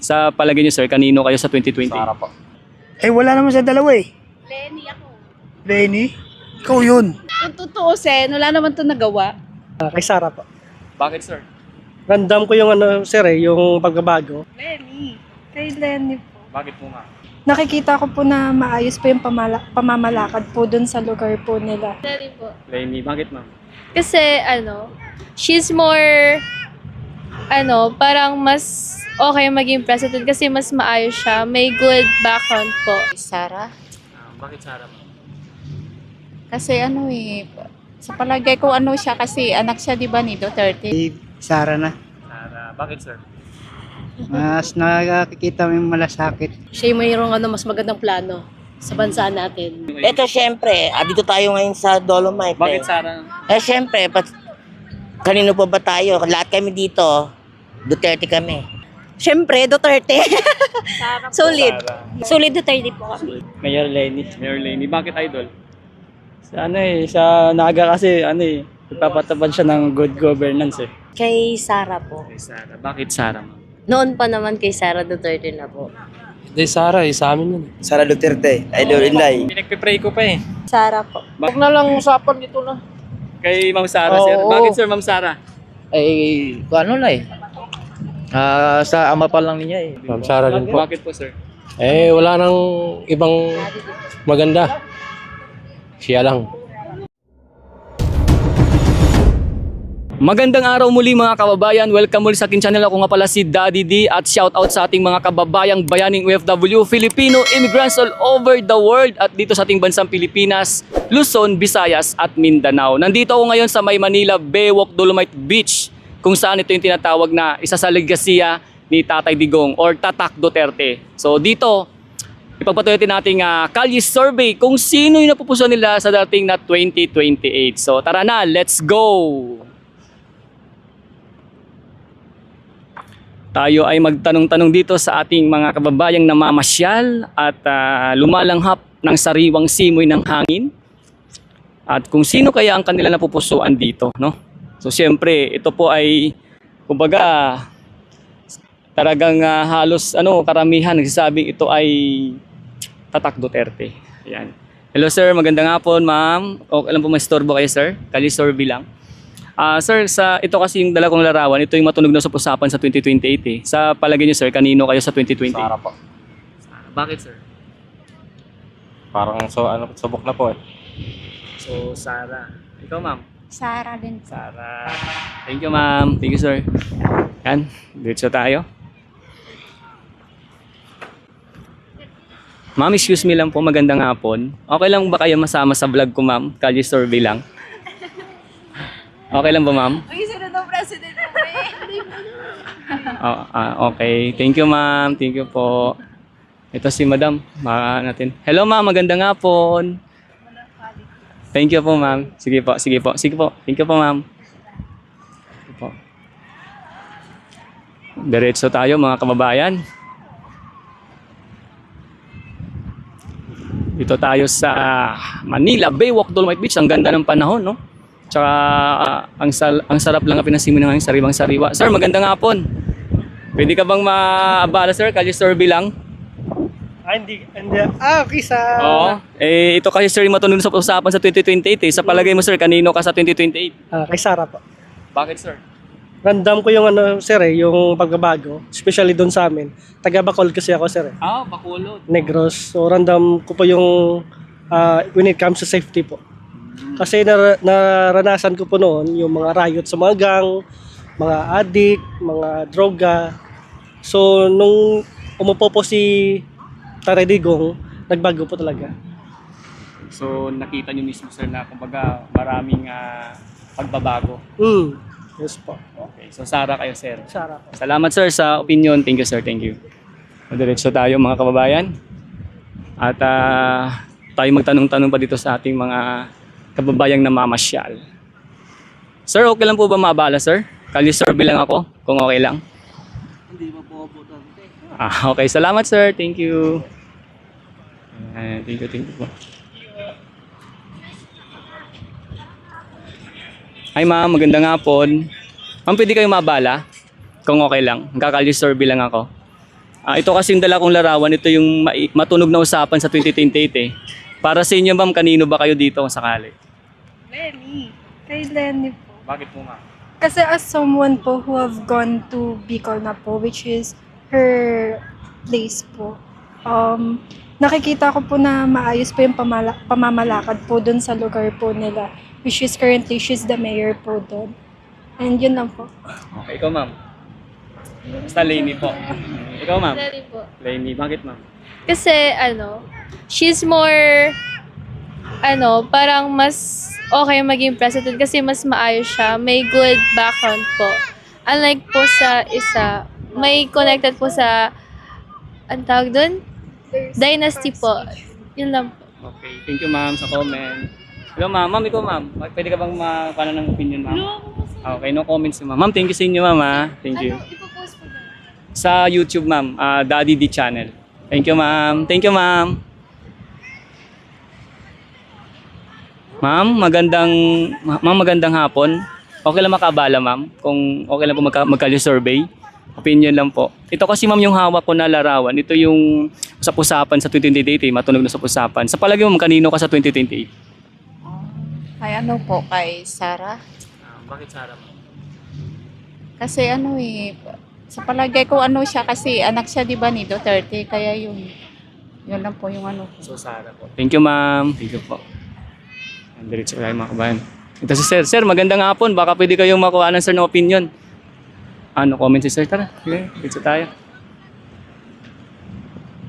Sa palagay niyo sir, kanino kayo sa 2020? Sara po. Eh, wala naman sa dalawa eh. Lenny ako. Lenny? Ikaw yun. Kung tutuusin, wala naman ito nagawa. Kay Sara po. Bakit sir? Random ko yung sir yung pagbabago. Lenny. Kay Lenny po. Bakit po nga? Nakikita ko po na maayos po yung pamamalakad po dun sa lugar po nila. Lenny po. Lenny, bakit ma'am? Kasi she's more, parang mas okay maging president kasi mas maayos siya. May good background po. Sara. Bakit Sara ma'am? Kasi sa palagay ko siya kasi anak siya 'di ba ni Duterte. Sara na. Sara, bakit sir? Mas nakakikita mo yung malasakit. Siya yung mayroong mas magandang plano sa bansa natin. Ito syempre, dito tayo ngayon sa Dolomite. Bakit Sara? Syempre, kanino pa ba tayo? Lahat kami dito, Duterte kami. Siyempre, Duterte. Solid. Sara. Solid Duterte po kami. Mayor Lenny. Mayor Lenny, bakit idol? Sa sa Naga kasi nagpapatabad siya ng good governance eh. Kay Sara po. Kay Sara. Bakit Sara ma'am? Noon pa naman kay Sara Duterte na po. Hindi Sara sa amin yun. Sara Duterte. Idol Inday. Pinagpipray ko pa eh. Sara po. Huwag na lang usapan dito na. Kay Ma'am Sara sir. Oo. Bakit sir Ma'am Sara? Sa ama pa lang niya eh. Ma'am Sara din po. Bakit po sir? Wala nang ibang maganda. Siya lang. Magandang araw muli mga kababayan. Welcome muli sa aking channel. Ako nga pala si Daddy D at shout out sa ating mga kababayang bayaning OFW, Filipino immigrants all over the world at dito sa ating bansang Pilipinas, Luzon, Visayas at Mindanao. Nandito ako ngayon sa May Manila Baywalk Dolomite Beach kung saan ito yung tinatawag na isa sa legasiya ni Tatay Digong or Tatak Duterte. So dito, ipagpatuloy natin kalye survey kung sino yung napupusuan nila sa dating na 2028. So tara na, let's go! Tayo ay magtanong-tanong dito sa ating mga kababayang namamasyal at lumalanghap ng sariwang simoy ng hangin. At kung sino kaya ang kanila napupusuan dito, no? So siyempre, ito po ay kumbaga talagang halos karamihan nagsasabing ito ay Tatak Duterte. Ayan. Hello sir, magandang hapon ma'am. Okay lang po maistorbo kayo sir. Kali survey lang. Sir, ito kasi yung dala kong larawan, ito yung matunog na sa usapan sa 2028 eh. Sa palagay niyo sir, kanino kayo sa 2020? Sara po. Bakit sir? Parang subok na po eh. So, Sara. Ikaw ma'am? Sara din. Sara. Thank you ma'am. Thank you sir. Yan, dito tayo. Ma'am, excuse me lang po, magandang hapon. Okay lang ba kayo masama sa vlog ko ma'am? Kalye survey lang. Okay lang ba ma'am? Ay, sino daw president mo Okay. Thank you ma'am. Thank you po. Ito si madam. Natin. Hello ma'am, magandang hapon. Thank you po ma'am. Sige po. Thank you po ma'am. Sige po. Diretso tayo mga kababayan. Dito tayo sa Manila Baywalk Dolomite Beach. Ang ganda ng panahon, no? Tsaka ang sarap lang ang pinasimo ng sariwang sariwa. Sir, magandang hapon. Pwede ka bang maabala sir? Kalye survey lang. Hindi. Okay sa... Oo. Ito kasi sir yung matunog sa usapan sa 2028 eh. Sa palagay mo sir, kanino ka sa 2028? Kay Sara po. Bakit sir? Random ko yung sir yung pagbabago, especially doon sa amin. Taga Bacol kasi ako sir. Bacolod. Negros. So random ko po yung when it comes to safety po. Kasi naranasan ko po noon yung mga riot sa mga gang, mga addict, mga droga. So nung umupo po si Tatay Digong, nagbago po talaga. So nakita niyo mismo sir na kumbaga maraming pagbabago. Yes po. Okay. So Sara kayo sir. Sara po. Salamat sir sa opinion. Thank you sir. Thank you. Diretso tayo mga kababayan. At tayo magtanong-tanong pa dito sa ating mga kababayang namamasyal. Sir, okay lang po ba maabala sir? Kalye survey lang ako, kung okay lang. Hindi pa po botante. Okay, salamat sir. Thank you. Thank you po. Hi ma'am, magandang hapon. Ma'am, pwede kayo maabala? Kung okay lang. Magkakalye survey lang ako. Ito kasi yung dala kong larawan, ito yung matunog na usapan sa 2028 eh. Para sa inyo ma'am, kanino ba kayo dito kung sakali? Lenny. Kay Lenny po. Bakit po ma'am? Kasi as someone po who have gone to Bicol na po, which is her place po, nakikita ko po na maayos po yung pamamalakad po dun sa lugar po nila, which is currently she's the mayor po dun. And yun lang po. Okay, ikaw ma'am. Basta Lainey po. Ikaw ma'am. Dali po. Lainey, bakit ma'am? Kasi she's more, parang mas okay maging president kasi mas maayos siya. May good background po. Unlike po sa isa, may connected po sa, ang tawag dun? Dynasty po. Yun lang po. Okay, thank you ma'am sa comment. Ikaw ma'am, ikaw ma'am. Pwede ka bang mapano ng opinion ma'am? Okay, no comments ma'am. Ma'am, thank you sa inyo ma'am ha. Thank you. Sa YouTube ma'am, Daddy D Channel. Thank you ma'am. Thank you ma'am. Ma'am, magandang hapon. Okay lang makabala ma'am. Kung okay lang po magka-survey. Opinion lang po. Ito kasi ma'am yung hawak ko na larawan. Ito yung usap-usapan sa 2028 eh. Matunog na usap-usapan. Sa palagi mo, kanino ka sa 2028? Ay ano po, kay Sarah. Bakit Sarah ma'am? Kasi sa palagay ko siya kasi anak siya di ba ni Duterte, kaya yun lang po yung So Sarah po. Thank you ma'am. Thank you po. Diretso tayo mga kabayan. Ito si Sir. Sir, magandang hapon. Baka pwede kayong makuha ng Sir ng opinion. Comment si Sir? Tara. Okay, diretso tayo.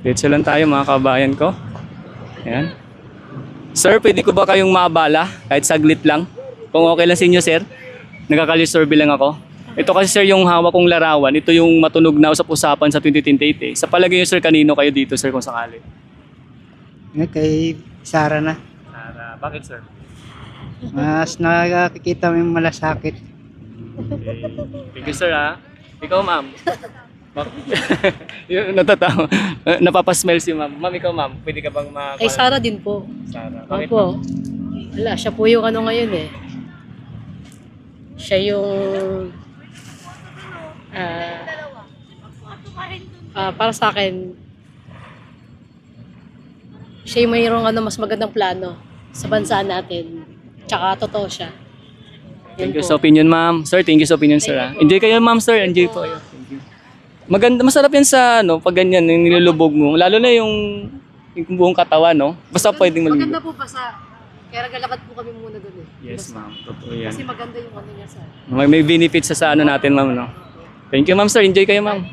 Diretso lang tayo mga kabayan ko. Ayan. Sir, pwede ko ba kayong maabala? Kahit saglit lang. Kung okay lang sa inyo, Sir. Nagkakali-survey lang ako. Ito kasi Sir yung hawak kong larawan. Ito yung matunog na usap-usapan sa 2028 eh. Sa palagay niyo Sir, kanino kayo dito Sir kung sakali? Kay Sarah na. Sarah, bakit Sir? Mas nakikita mo yung malasakit. Okay. Thank you Sir ha. Ikaw ma'am. Yung natatawa. Napapasmell si ma'am. Ma'am, ikaw ma'am. Pwede ka bang Kay Sarah din po. Sarah. Bakit Opo. ma'am? Wala, siya po yung ngayon eh. Siya yung para sa akin siya yung mayroong mas magandang plano sa bansa natin. Tsaka totoo siya. Thank you sa opinion ma'am. Sir, thank you sa opinion sir ha. Enjoy kayo ma'am sir. Enjoy po kayo. Thank you. Maganda, masarap yan sa pag ganyan, yung nilulubog mo. Lalo na yung buong katawan, no? Basta pwedeng maligo. Maganda po pa kaya naglalakad po kami muna doon eh. Yes ma'am, totoo yan. Kasi maganda yung niya sa May benefits sa natin ma'am, no? Thank you ma'am sir, enjoy kayo ma'am.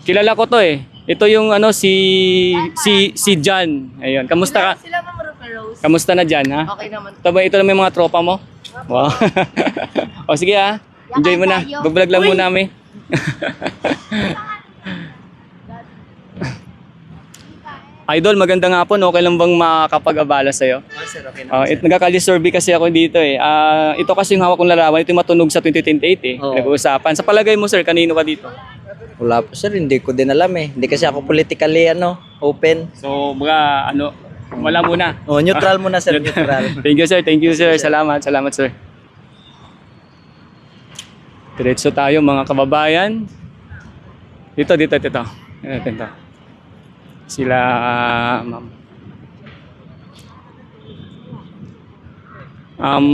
Kilala ko to eh. Ito yung si John. Ayun, kamusta ka? Sila Ma'am Rose. Kamusta na John ha? Okay naman. Ito na may mga tropa mo? Wow. O sige ha, enjoy mo na. Bablog lang muna kami. Idol, magandang hapon. Okay lang bang makakapag-abala sa'yo? Sir, okay na. Nagkakali-survey kasi ako dito eh. Ito kasi yung hawak kong larawan. Ito yung matunog sa 2028 eh. Oo. Nag-uusapan. Sa palagay mo sir, kanino ka dito? Wala po sir, hindi ko din alam eh. Hindi kasi ako politically open. So, wala muna. Oh, neutral muna sir, neutral. Thank you sir, thank you sir. Salamat sir. Diretso tayo mga kababayan. Dito. Sila, ma'am.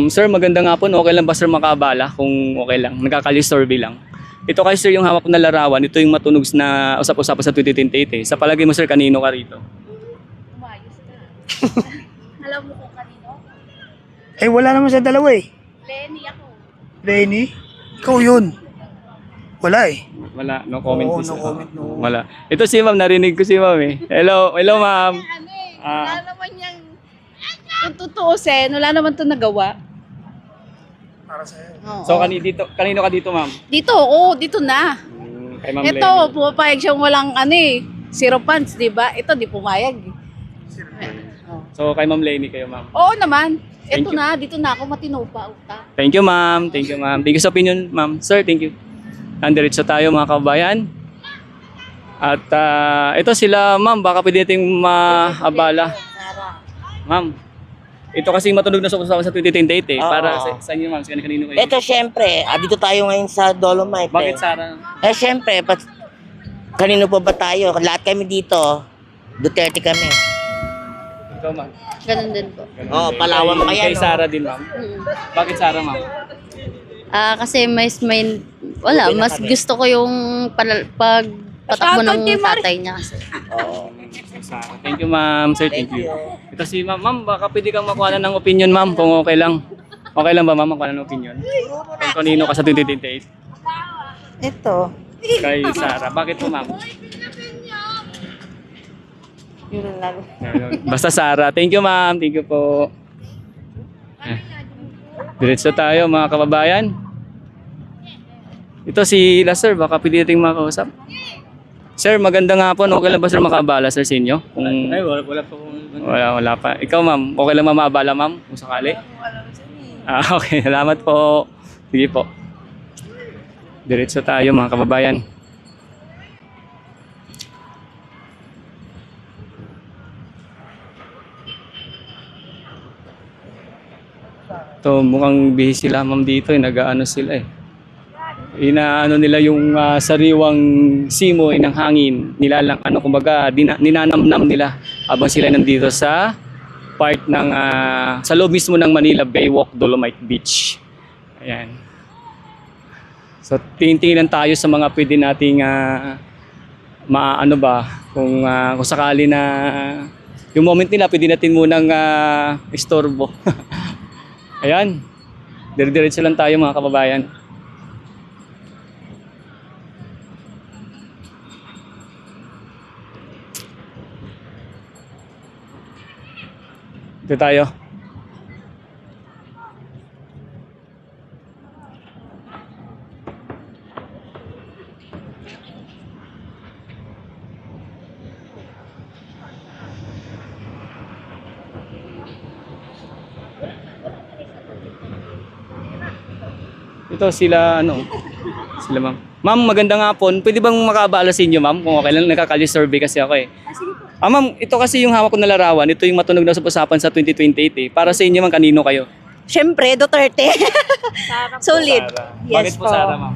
Sir, magandang hapon. Okay lang ba sir makabala? Kung okay lang, nagkakali-survey lang. Ito kasi sir yung hawak na larawan. Ito yung matunog na usap-usapan sa 2028 eh. Sa palagay mo sir, kanino ka rito? Umayos ka. Alam mo kung kanino? Eh, wala naman sa dalawa eh. Lenny ako. Lenny? Ikaw yun. Wala eh. Wala, no comment Oo, please. no comment, no. Wala. Ito si ma'am, narinig ko si ma'am eh. Hello ma'am. Wala naman niyang, kung tutuusin, wala naman ito nagawa. Para sa'yo. Oo. So kanino ka dito ma'am? Dito, dito na. Kay Ma'am Ito, Lenny. pumapayag siyang walang zero funds, di ba? Ito, di pumayag. So kay Ma'am Lenny kayo ma'am. Oo naman. Thank Ito you. na, dito na ako matinupa. Uta. Thank you ma'am. Thank you ma'am. Thank you sa opinion ma'am. Sir, thank you. Nandiretso tayo mga kabayan. At ito sila ma'am, baka pwede nating maabala. Ma'am, ito kasi matunog na sa 2028 eh. Oo. Para sa inyo ma'am, kanino kayo? Ito syempre, dito tayo ngayon sa Dolomite. Bakit Sarah? Syempre, Kanino po ba tayo? Lahat kami dito, Duterte kami. Ikaw, ma'am. Ganun din po. Oo, Palawan pa yan, Kay no? Sara din, ma'am. Bakit Sara, ma'am? Kasi mas gusto ko yung pagpatakbo ng tatay niya kasi. Oo. Sara. Thank you, ma'am. Sir, thank you. Ito si ma'am. Ma'am, baka pwede kang makuha ng opinion, ma'am, kung okay lang. Okay lang ba, ma'am, makuha ng opinion? Kung kanino ka sa 2028? Ito. Kay Sara. Bakit po, ma'am? Yun lang. Basta Sara. Thank you, ma'am. Thank you po. Diretso tayo, mga kababayan. Ito si Sir, baka pwede nating makausap. Sir, maganda nga po. Okay lang ba, sir, makabala, sir, sa inyo? Ay, wala po. Wala pa. Ikaw, ma'am, okay lang mamabala, ma'am, kung sakali? Okay, salamat po. Sige po. Diretso tayo, mga kababayan. To mukhang busy sila, ma'am, dito, nag-aano sila eh. Inaano nila yung sariwang simoy ng hangin, nilalang ano, kumbaga ninanamnam nila habang sila nandito sa part ng sa loob mismo ng Manila Baywalk Dolomite Beach. Ayan. So tingin-tingin tayo sa mga pwede nating maano ba kung sakali na yung moment nila pwede natin munang istorbo. Ayan. Dire-diretso lang tayo, mga kababayan. Ito tayo. Ito sila sila ma'am. Ma'am, magandang hapon. Pwede bang makaabala sa inyo, ma'am? Kung okay lang, nakakali-survey kasi ako eh. Ma'am, ito kasi yung hawak ko na larawan. Ito yung matunog na usapan sa 2028 eh. Para sa inyo, ma'am, kanino kayo? Siyempre, Duterte. Solid. Sara. Yes Bakit po, po. Sara, ma'am?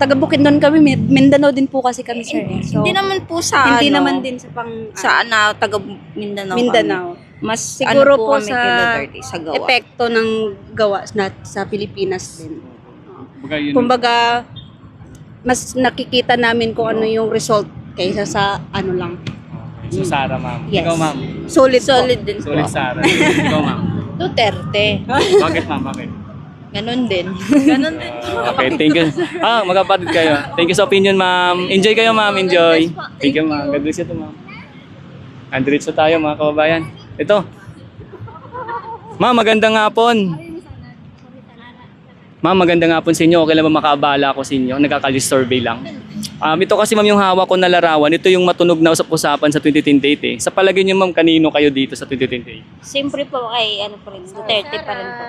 Taga Bukidnon kami, Mindanao din po kasi kami, sir. So, Hindi naman po sa hindi ano, naman din sa pang sa taga Mindanao. Mindanao. Mas Siguro ano po kami sa kay Duterte, sa gawa. epekto ng gawa sa Pilipinas din. Kumbaga, yun, Kumbaga, mas nakikita namin kung ano yung result kaysa sa ano lang. okay. So, Sara, ma'am. Yes. Ikaw, ma'am. Solid din Solid Sara. Ikaw, ma'am. Duterte. Bakit, ma'am? Bakit? Ganon din. Okay, thank you. Magkapatid kayo. Thank you sa opinion, ma'am. Enjoy kayo, ma'am. Enjoy. Thank you, ma'am. God bless you, ma'am. Andritso tayo, mga kababayan. Ito. Ma'am, magandang hapon. Ma'am, magandang hapon sa inyo. Okay lang ba makaabala ako sa inyo? Nagkakalis-survey lang. Ito kasi, ma'am, yung hawak ko na larawan. Ito yung matunog na usap-usapan sa 2028 eh. Sa palagay niyo, ma'am, kanino kayo dito sa 2028? Siyempre po kay Duterte pa rin po.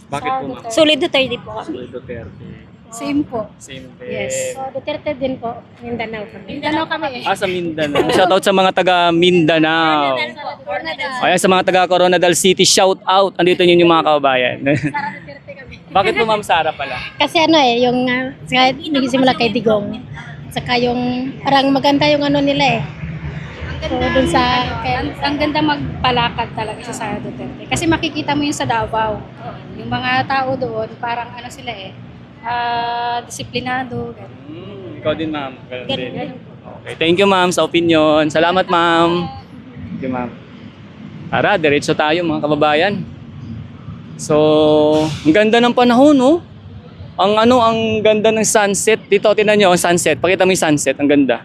Bakit po, ma'am? Solid Duterte po kami. Solid Duterte. Same po. Same din. Yes. Duterte din po. Mindanao kami. Mindanao kami. Sa Mindanao. Shoutout sa mga taga Mindanao. Ayan, sa mga taga Coronadal City, shout out. Andito yun yung mga kababayan. Bakit po, ma'am, Sara pala? Kasi yung nagsimula kay Digong. Saka yung parang maganda yung ano nila eh. So dun sa ang ganda magpalakad talaga sa Sara Duterte. Kasi makikita mo yung sa Davao. Yung mga tao doon parang ano sila eh. Disiplinado. Ikaw din, ma'am. Ganun din. Okay. Thank you, ma'am, sa opinion. Salamat, ma'am. Thank you, ma'am. Tara, diretso tayo, mga kababayan. So, ang ganda ng panahon, no? Ang ganda ng sunset. Dito, tingnan nyo ang sunset. Pakita mo yung sunset, ang ganda.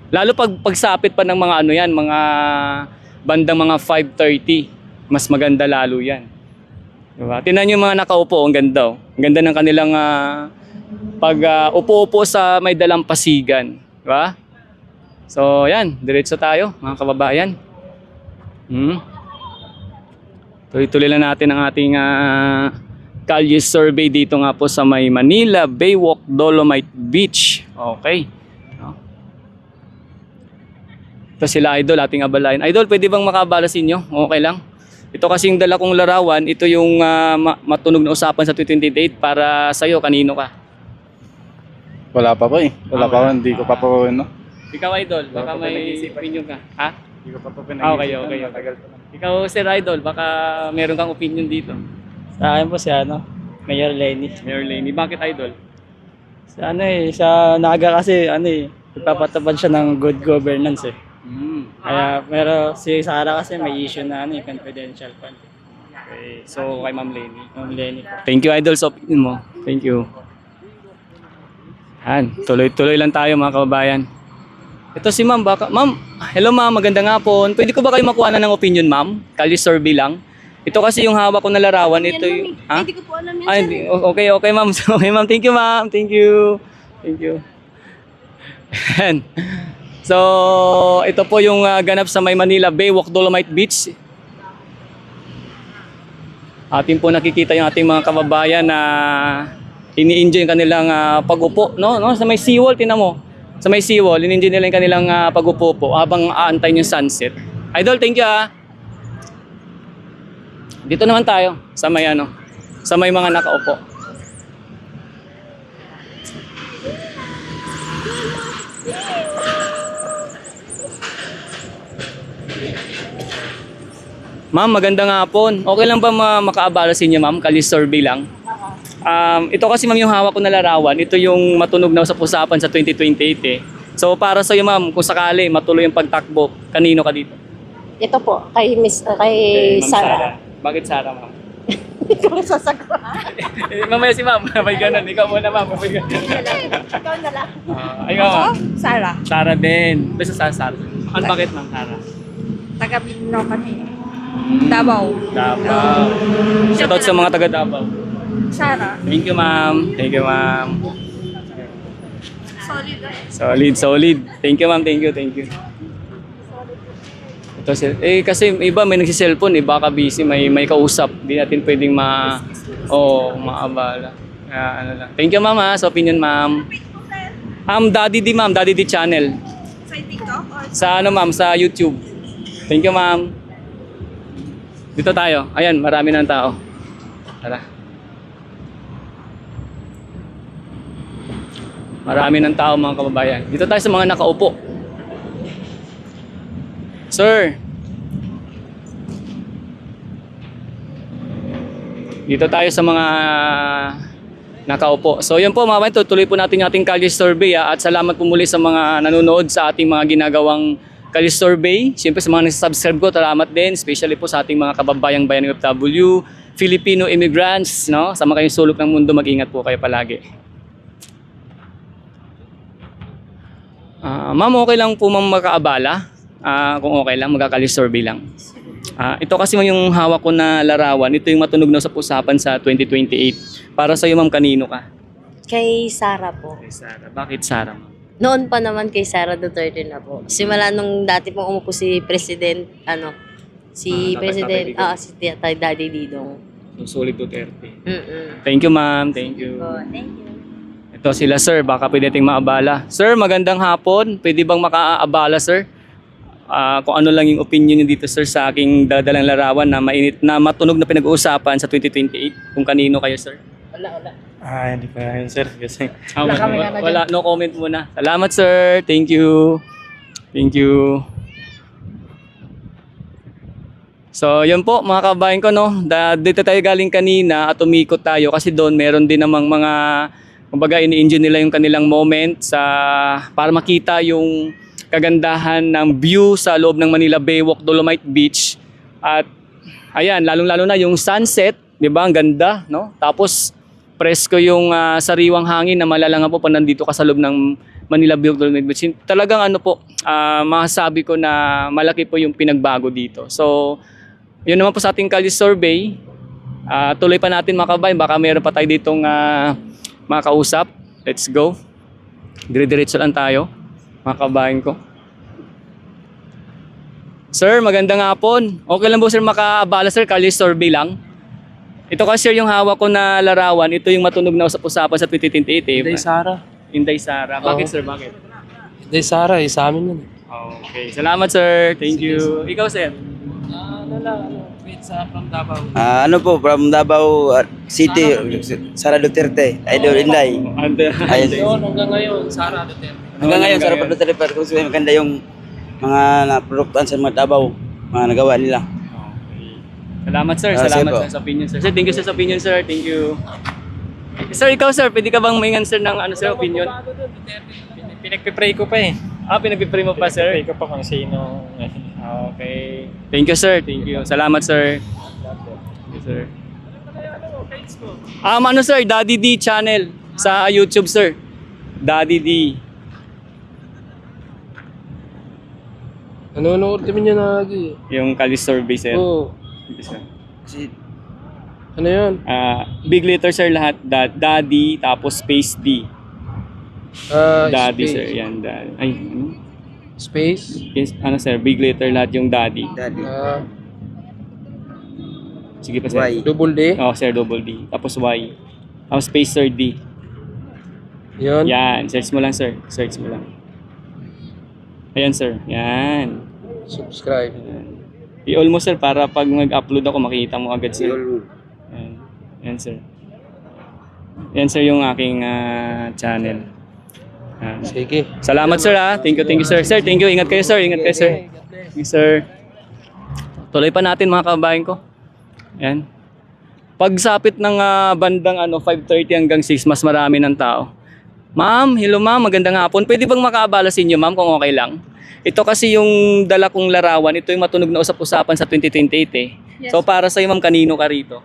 Lalo pagsapit pa ng mga mga bandang mga 5:30. Mas maganda lalo yan. Diba? Tingnan nyo yung mga nakaupo, ang ganda. Ang ganda ng kanilang upo-upo sa may dalampasigan. Diba? So, yan. Diretso tayo, mga kababayan. Tuloy-tuloy lang natin ang ating kalye survey dito nga po sa may Manila Baywalk Dolomite Beach. Okay. No? Ito sila, Idol, ating abalayan. Idol, pwede bang makabala sa inyo? Okay lang. Ito kasing dala kong larawan, ito yung matunog na usapan sa 2028 para sa'yo, kanino ka? Wala pa po eh. Wala pa po, hindi ko pa po, ano. Ikaw, Idol, baka may opinion ka. Ha? Hindi ko pa po Okay. Ikaw, Sir Idol, baka meron kang opinion dito. Sa akin po si Mayor Lenny. Mayor Lenny, bakit Idol? Sa sa Naga kasi nagpapatabad siya ng good governance eh. Kaya pero si Sara kasi may issue na confidential fund. Okay, so kay Ma'am Lenny. Ma'am Lenny po. Thank you, Idol, sa opinion mo. Thank you. Yan, tuloy-tuloy lang tayo mga kababayan. Ito si Ma'am, Ma'am, hello Ma'am, magandang hapon. Pwede ko ba kayo makuha na ng opinion, Ma'am? Kali survey lang. Ito kasi yung hawak ko na larawan. Ito yung... Ha? Hindi ko po alam yan, Ay, sir. okay, Ma'am. Okay, Ma'am. Thank you, Ma'am. Thank you. Yan. So, ito po yung ganap sa May Manila Baywalk Dolomite Beach. Atin po nakikita yung ating mga kababayan na ini-enjoy yung kanilang pag-upo, no? Sa may seawall, tinan mo. Sa may seawall, ini-enjoy nila yung kanilang pag-upo po habang aantay yung sunset. Idol, thank you Dito naman tayo sa may mga nakaupo. Ma'am, magandang hapon. Okay lang ba makaabala sa inyo, Ma'am? Kali survey lang. Ito kasi, Ma'am, yung hawak ko na larawan. Ito yung matunog na usap-usapan sa 2028 eh. So para sa iyo, Ma'am, kung sakali matuloy yung pagtakbo, kanino ka dito? Ito po, kay Ma'am Sara. Bakit Sara, Ma'am? Ikaw sasagot. Mamaya si Ma'am. May ganun. Ikaw muna, Ma'am. May ganun. Ikaw na lang. Ikaw, Ma'am. Sara. Sara din. Basta sa Sara. Bakit, Ma'am, Sara? Taga-Bino kami. Davao. Davao. Shoutout sa mga taga Davao. Sara. Thank you, Ma'am. Thank you, Ma'am. Solid. Thank you, Ma'am. Thank you. Ito, kasi iba may nagsi-cellphone, baka busy, may kausap. Hindi natin pwedeng maabala. Kaya, lang. Thank you, Ma'am, sa opinion, Ma'am. Daddy D channel. Sa TikTok? Sa Ma'am, sa YouTube. Thank you, Ma'am. Dito tayo. Ayan, marami ng tao. Tara. Marami ng tao, mga kababayan. Dito tayo sa mga nakaupo. Sir. Dito tayo sa mga nakaupo. So yun po mga kababayan, tuloy po natin yung ating Kalye Survey at salamat po muli sa mga nanonood sa ating mga ginagawang Kalye Survey. Siyempre sa mga nag-subscribe ko, salamat din. Especially po sa ating mga kababayang bayan ng OFW, Filipino immigrants, no? Sa mga kayong sulok ng mundo, mag-ingat po kayo palagi. Ma'am, okay lang po ma'am makaabala. Kung okay lang, magka-Kalye Survey lang. Ito kasi yung hawak ko na larawan. Ito yung matunog na usapan sa 2028. Para sa iyo, ma'am, kanino ka? Kay Sara po. Kay Sara. Bakit Sara, ma'am? Noon pa naman kay Sara Duterte na po. Simula nung dati pong umupo si President, Tatay Digong. si Tatay Daddy Didong. So, solid Duterte. Mm-mm. Thank you, ma'am. Thank you. Thank you. Ito sila, sir. Baka pwede nating maabala. Sir, magandang hapon. Pwede bang makaabala, sir? Kung ano lang yung opinion niyo dito, sir, sa aking dadalang larawan na mainit na matunog na pinag-uusapan sa 2028. Kung kanino kayo, sir? Wala. Hindi pa yun, sir. Kasi Wala, no comment muna. Salamat, sir. Thank you. So, yun po mga kabayan ko, no. Dito tayo galing kanina at umikot tayo kasi doon meron din namang mga, kumbaga, ini-enjoy nila yung kanilang moment para makita yung kagandahan ng view sa loob ng Manila Baywalk Dolomite Beach. At ayan, lalong-lalo na yung sunset, 'di ba? Ang ganda, no? Tapos presko yung sariwang hangin na malalangan po pag nandito ka sa loob ng Manila Baywalk Dolomite Beach. Talagang masasabi ko na malaki po yung pinagbago dito. So, yun naman po sa ating Kalye Survey. Tuloy pa natin mga kabayan, baka meron pa tayo ditong mga kausap. Let's go. Dire-diretso lang tayo, mga kabayan ko. Sir, magandang hapon. Okay lang po sir makaabala sir, Kalye Survey lang. Ito kasi sir yung hawak ko na larawan. Ito yung matunog na usap-usapan sa 2028. Inday Sara. Bakit sir? Bakit? Inday Sara, sa amin yun. Okay. Salamat sir. Thank you. Ikaw sir? Ano po, from Davao City, Sara Duterte, Idol Inday. Hanggang ngayon, Sara Duterte. Hanggang ngayon, Sara Duterte, pero kung maganda yung mga naproduktan sa mga Davao, mga nagawa nila. Salamat sir, sige salamat po. sir sa opinion sir. Sir, thank you sir sa opinion sir, thank you. Sir, ikaw sir, pwede ka bang maingan sir ng ano sir, opinion? Pinagpipray ko pa eh. Pinagpipray mo pa sir? Pinagpipray ko pa kung sino. Okay. Thank you sir, thank you. Salamat sir. Thank you sir. Ano sir, Daddy D channel sa YouTube sir. Daddy D. Nanonood kami niya na lagi. Yung Kalis survey sir. Oo. Thank you, sir. Ano yun? Big letter sir lahat. Daddy, tapos space D. Daddy space. sir, yan. Daddy. Ay, ano? Space. Ano sir, big letter lahat yung daddy. Daddy. Sige pa sir. Y. Double D. Sir, double D. Tapos Y. Tapos space sir D. Yun. Yan, search mo lang sir. Search mo lang. Ayan sir, yan. Subscribe. I-all mo sir para pag mag-upload ako makita mo agad sir. Yun. Yan. Yan sir. Yan sir yung aking channel. Yan. Sige. Salamat sir ha. Thank you sir. Sir, thank you. Ingat kayo sir. Ingat kayo sir. Thank you sir. Tuloy pa natin mga kababayan ko. Yan. Pagsapit ng bandang 5:30 hanggang 6, mas marami ng tao. Ma'am, hello ma'am, magandang hapon. Pwede bang makaabala sa inyo ma'am kung okay lang? Ito kasi yung dala kong larawan. Ito yung matunog na usap-usapan sa 2028 eh. Yes. So para sa iyo ma'am, kanino ka rito?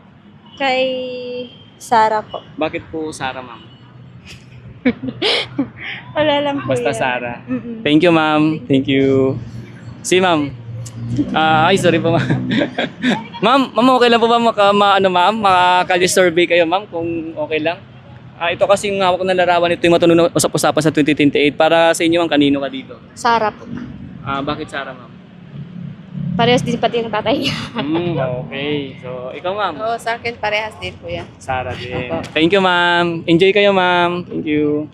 Kay Sara po. Bakit po Sara ma'am? Wala lang po Basta yan. Sara. Thank you ma'am. Thank you. Si ma'am. Ay, sorry po ma'am. ma'am, okay lang po ba maka-survey kayo ma'am kung okay lang? Ito kasi yung hawak ko na larawan, ito yung matunog na usap-usapan sa 2028. Para sa inyo ma'am, kanino ka dito? Sara po. Bakit Sara ma'am? Parehas din pati yung tatay niya. Okay. So, ikaw ma'am? Oo, sa akin parehas din po yan. Sara din. Thank you ma'am. Enjoy kayo ma'am. Thank you.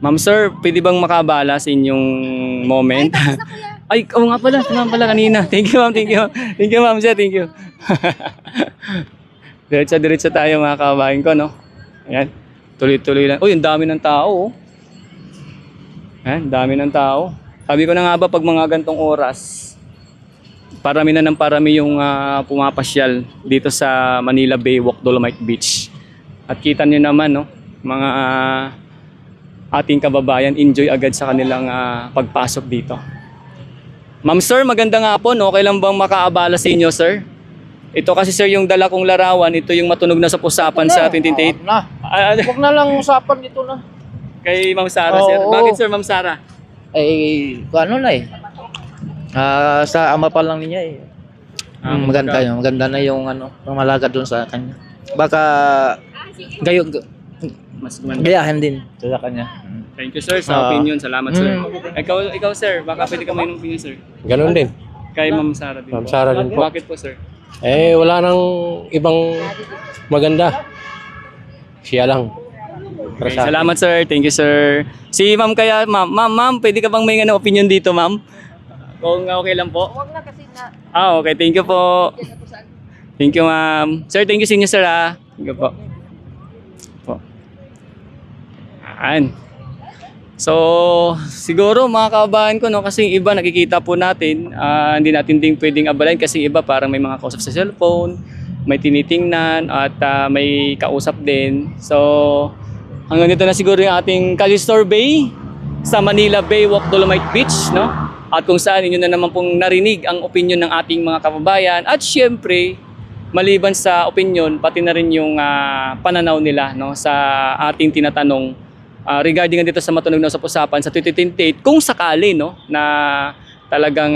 Ma'am sir, pwede bang makabala sa inyong moment? Ay, oo nga pala. Sinabi pala kanina. Thank you ma'am. Thank you. Thank you ma'am sir. Thank you. Diretso tayo mga kababayan ko, no? Ayan. Tuloy-tuloy lang. Uy, ang dami ng tao, oh. Ayan, dami ng tao. Sabi ko na nga ba, pag mga gantong oras, parami na ng parami yung pumapasyal dito sa Manila Baywalk, Dolomite Beach. At kita nyo naman, no? Mga ating kababayan, enjoy agad sa kanilang pagpasok dito. Ma'am sir, magandang hapon. Okay lang bang makaabala sa inyo, sir? Ito kasi sir yung dala kong larawan, ito yung matunog na sa usapan sa 2028. Huwag na lang usapan dito na. Kay Ma'am Sara, sir. Oo. Bakit sir, Ma'am Sara? Ano na eh. Sa ama pa lang niya eh. Maganda yun. Maganda na yung pamalaga doon sa kanya. Baka gayahin din sa kanya. Thank you sir sa opinion. Salamat sir. Ikaw sir, baka pwede ka may opinion sir. Ganun din. Kay Ma'am Sara din. Ma'am Sara din po. Bakit po sir? Wala nang ibang maganda. Siya lang. Okay, salamat sir. Thank you sir. Si Ma'am kaya, ma'am, pwede ka bang may opinion dito ma'am? Kung okay lang po. Huwag na kasi na. Okay. Thank you po. Thank you ma'am. Sir, thank you sa inyo sir ha. Thank you po. Ayan. So, siguro mga kababayan ko, no, kasi yung iba nakikita po natin, hindi natin din pwedeng abalain kasi iba parang may mga kausap sa cellphone, may tinitingnan at may kausap din. So, hanggang dito na siguro yung ating Kalis survey sa Manila Baywalk, Dolomite Beach, no? At kung saan inyo na naman pong narinig ang opinion ng ating mga kababayan at syempre, maliban sa opinion, pati na rin yung pananaw nila, no, sa ating tinatanong regarding dito sa matunog na usap-usapan sa 2028 kung sakali, no, na talagang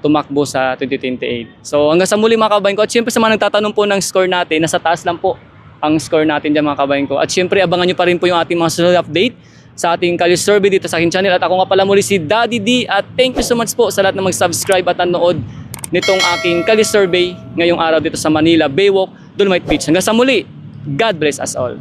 tumakbo sa 2028. So hanggang sa muli mga kababayan ko, at syempre sa mga nagtatanong po ng score natin, nasa taas lang po ang score natin dyan mga kababayan ko. At syempre abangan nyo pa rin po yung ating mga sunod update sa ating Kalis survey dito sa aking channel. At ako nga pala muli si Daddy D, at thank you so much po sa lahat na mag-subscribe at nanood nitong aking Kalis survey ngayong araw dito sa Manila Baywalk, Dolomite Beach. Hanggang sa muli, God bless us all.